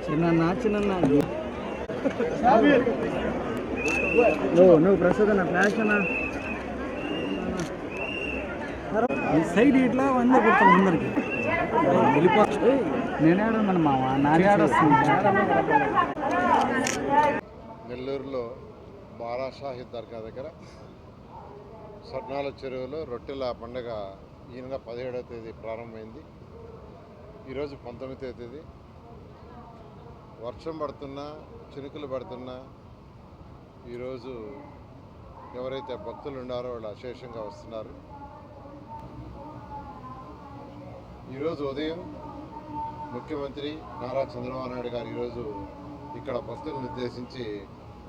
చిన్న నువ్వు ప్రస్తుతం ఫ్లాష్ అన్న సైడ్ ఇట్లా వంద కొడతాం ముందరికి వెళ్ళిపోవచ్చు. నేనేడన్నాను మామ నానేడొస్తుంది. నెల్లూరులో బారాషాహి దర్గా దగ్గర స్వర్ణాల చెరువులో రొట్టెల పండుగ ఈ నెల 17వ తేదీ ప్రారంభమైంది. ఈరోజు 19వ తేదీ. వర్షం పడుతున్నా చినుకులు పడుతున్నా ఈరోజు ఎవరైతే భక్తులు ఉన్నారో వాళ్ళు అశేషంగా వస్తున్నారు. ఈరోజు ఉదయం ముఖ్యమంత్రి నారా చంద్రబాబు నాయుడు గారు ఈరోజు ఇక్కడ భక్తులను ఉద్దేశించి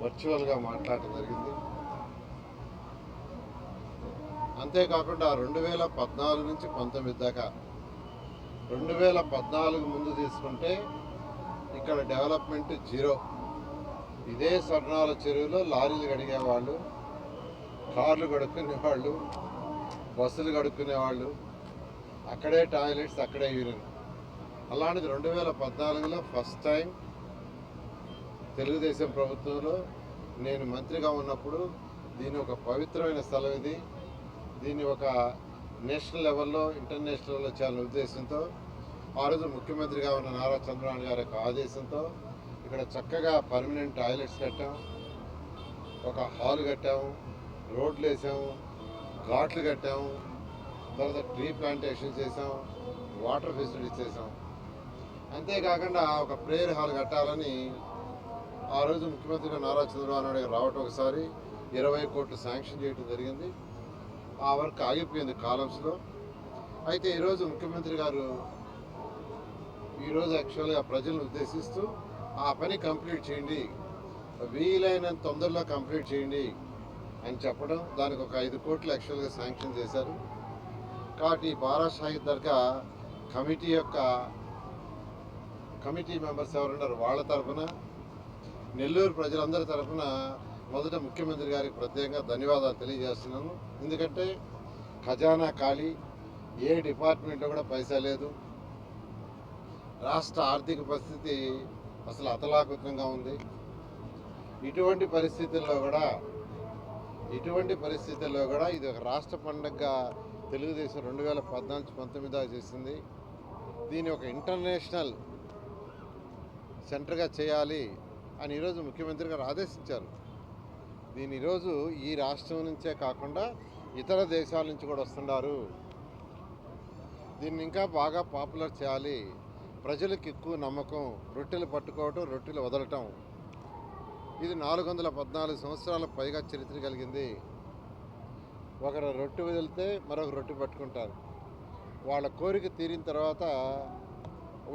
వర్చువల్గా మాట్లాడటం జరిగింది. అంతేకాకుండా 2014 నుంచి 19 దాకా 2014 ముందు తీసుకుంటే ఇక్కడ డెవలప్మెంట్ జీరో. ఇదే స్వర్ణాల చెరువులో లారీలు కడిగేవాళ్ళు, కార్లు కడుక్కునేవాళ్ళు, బస్సులు కడుక్కునేవాళ్ళు, అక్కడే టాయిలెట్స్, అక్కడే యూరిన్. అలాంటిది 2014లో ఫస్ట్ టైం తెలుగుదేశం ప్రభుత్వంలో నేను మంత్రిగా ఉన్నప్పుడు దీని ఒక పవిత్రమైన స్థలం ఇది, దీన్ని ఒక నేషనల్ లెవెల్లో ఇంటర్నేషనల్ లెవెల్లో చేయాలనే ఉద్దేశంతో ఆ రోజు ముఖ్యమంత్రిగా ఉన్న నారా చంద్రబాబు గారి యొక్క ఆదేశంతో ఇక్కడ చక్కగా పర్మనెంట్ టాయిలెట్స్ కట్టాము, ఒక హాల్ కట్టాము, రోడ్లు వేసాము, ఘాట్లు కట్టాము, తర్వాత ట్రీ ప్లాంటేషన్ చేసాం, వాటర్ ఫెసిలిటీస్ చేసాం. అంతేకాకుండా ఒక ప్రేయర్ హాల్ కట్టాలని ఆ రోజు ముఖ్యమంత్రిగా నారా చంద్రబాబు నాయుడు రావటం ఒకసారి 20 కోట్లు శాంక్షన్ చేయడం జరిగింది. ఆ వర్క్ ఆగిపోయింది కాలమ్స్లో. అయితే ఈరోజు ముఖ్యమంత్రి గారు ఈరోజు యాక్చువల్గా ప్రజలను ఉద్దేశిస్తూ ఆ పని కంప్లీట్ చేయండి, వీలైనంత తొందరలో కంప్లీట్ చేయండి అని చెప్పడం, దానికి ఒక 5 కోట్లు యాక్చువల్గా శాంక్షన్ చేశారు. కాబట్టి బారాషాహి దర్గా కమిటీ మెంబర్స్ ఎవరున్నారు వాళ్ళ తరఫున, నెల్లూరు ప్రజలందరి తరఫున మొదట ముఖ్యమంత్రి గారికి ప్రత్యేకంగా ధన్యవాదాలు తెలియజేస్తున్నాను. ఎందుకంటే ఖజానా ఖాళీ, ఏ డిపార్ట్మెంట్లో కూడా పైసా లేదు, రాష్ట్ర ఆర్థిక పరిస్థితి అసలు అతలాకుతంగా ఉంది. ఇటువంటి పరిస్థితుల్లో కూడా ఇది ఒక రాష్ట్ర పండుగగా తెలుగుదేశం 2014-19 చేసింది. దీన్ని ఒక ఇంటర్నేషనల్ సెంటర్గా చేయాలి అని ఈరోజు ముఖ్యమంత్రి గారు ఆదేశించారు. దీని ఈరోజు ఈ రాష్ట్రం నుంచే కాకుండా ఇతర దేశాల నుంచి కూడా వస్తున్నారు. దీన్ని ఇంకా బాగా పాపులర్ చేయాలి, ప్రజలకు ఎక్కువ నమ్మకం, రొట్టెలు పట్టుకోవటం, రొట్టెలు వదలటం. ఇది 414 సంవత్సరాల పైగా చరిత్ర కలిగింది. ఒకరు రొట్టె వదిలితే మరొక రొట్టె పట్టుకుంటారు. వాళ్ళ కోరిక తీరిన తర్వాత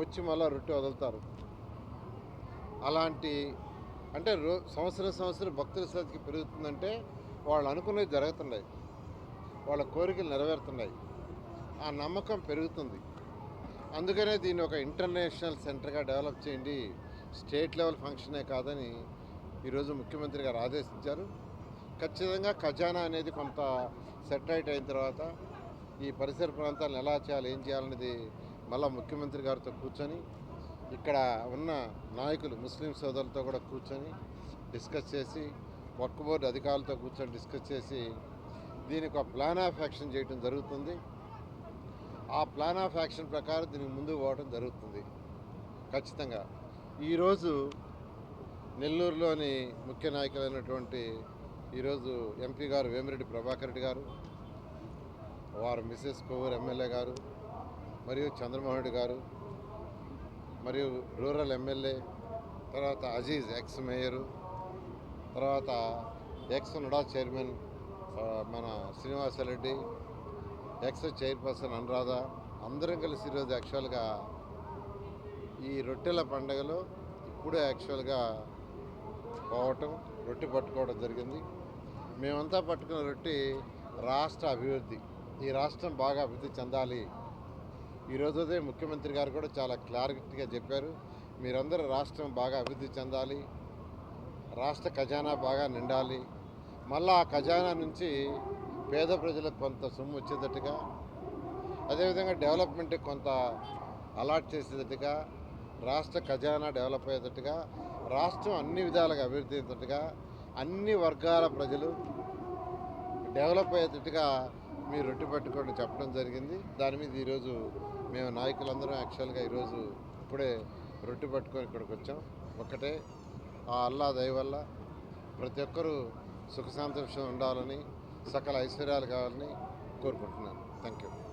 వచ్చి మళ్ళీ రొట్టె వదులుతారు. అలాంటి అంటే సంవత్సరం భక్తుల సంఖ్య పెరుగుతుందంటే వాళ్ళు అనుకునేవి జరుగుతున్నాయి, వాళ్ళ కోరికలు నెరవేరుతున్నాయి, ఆ నమ్మకం పెరుగుతుంది. అందుకనే దీన్ని ఒక ఇంటర్నేషనల్ సెంటర్గా డెవలప్ చేయండి, స్టేట్ లెవెల్ ఫంక్షనే కాదని ఈరోజు ముఖ్యమంత్రి గారు ఆదేశించారు. ఖచ్చితంగా ఖజానా అనేది కొంత సెటిలైట్ అయిన తర్వాత ఈ పరిసర ప్రాంతాలను ఎలా చేయాలి, ఏం చేయాలనేది మళ్ళీ ముఖ్యమంత్రి గారితో కూర్చొని ఇక్కడ ఉన్న నాయకులు ముస్లిం సోదరులతో కూడా కూర్చొని డిస్కస్ చేసి, వర్క్ బోర్డు అధికారులతో కూర్చొని డిస్కస్ చేసి దీనికి ఒక ప్లాన్ ఆఫ్ యాక్షన్ చేయడం జరుగుతుంది. ఆ ప్లాన్ ఆఫ్ యాక్షన్ ప్రకారం దీనికి ముందుకు పోవడం జరుగుతుంది. ఖచ్చితంగా ఈరోజు నెల్లూరులోని ముఖ్య నాయకులైనటువంటి ఈరోజు ఎంపీ గారు వేమిరెడ్డి ప్రభాకర్ రెడ్డి గారు, వారు మిసెస్ కొవ్వూరు ఎమ్మెల్యే గారు, మరియు చంద్రమోహన్ రెడ్డి గారు, మరియు రూరల్ ఎమ్మెల్యే, తర్వాత అజీజ్ ఎక్స్ మేయరు, తర్వాత ఎక్స్ నుడా చైర్మన్ మన శ్రీనివాసరెడ్డి, ఎక్స్ చైర్పర్సన్ అనురాధ, అందరం కలిసి ఈరోజు యాక్చువల్గా ఈ రొట్టెల పండుగలో ఇప్పుడే యాక్చువల్గా పోవటం, రొట్టె పట్టుకోవడం జరిగింది. మేమంతా పట్టుకున్న రొట్టె రాష్ట్ర అభివృద్ధి, ఈ రాష్ట్రం బాగా అభివృద్ధి చెందాలి. ఈరోజు ముఖ్యమంత్రి గారు కూడా చాలా క్లారిటీగా చెప్పారు, మీరందరూ రాష్ట్రం బాగా అభివృద్ధి చెందాలి, రాష్ట్ర ఖజానా బాగా నిండాలి, మళ్ళీ ఆ ఖజానా నుంచి పేద ప్రజలకు కొంత సొమ్ము వచ్చేటట్టుగా, అదేవిధంగా డెవలప్మెంట్కి కొంత అలాట్ చేసేటట్టుగా రాష్ట్ర ఖజానా డెవలప్ అయ్యేటట్టుగా, రాష్ట్రం అన్ని విధాలుగా అభివృద్ధి అయ్యేటట్టుగా, అన్ని వర్గాల ప్రజలు డెవలప్ అయ్యేటట్టుగా మీరు రొట్టె పట్టుకోండి చెప్పడం జరిగింది. దాని మీద ఈరోజు మేము నాయకులందరం యాక్చువల్గా ఈరోజు ఇప్పుడే రొట్టె పట్టుకొని ఇక్కడికి వచ్చాం. ఒక్కటే ఆ అల్లా దయ వల్ల ప్రతి ఒక్కరూ సుఖ సంతోషం ఉండాలని, సకల ఐశ్వర్యాలు కావాలని కోరుకుంటున్నాను. Thank you.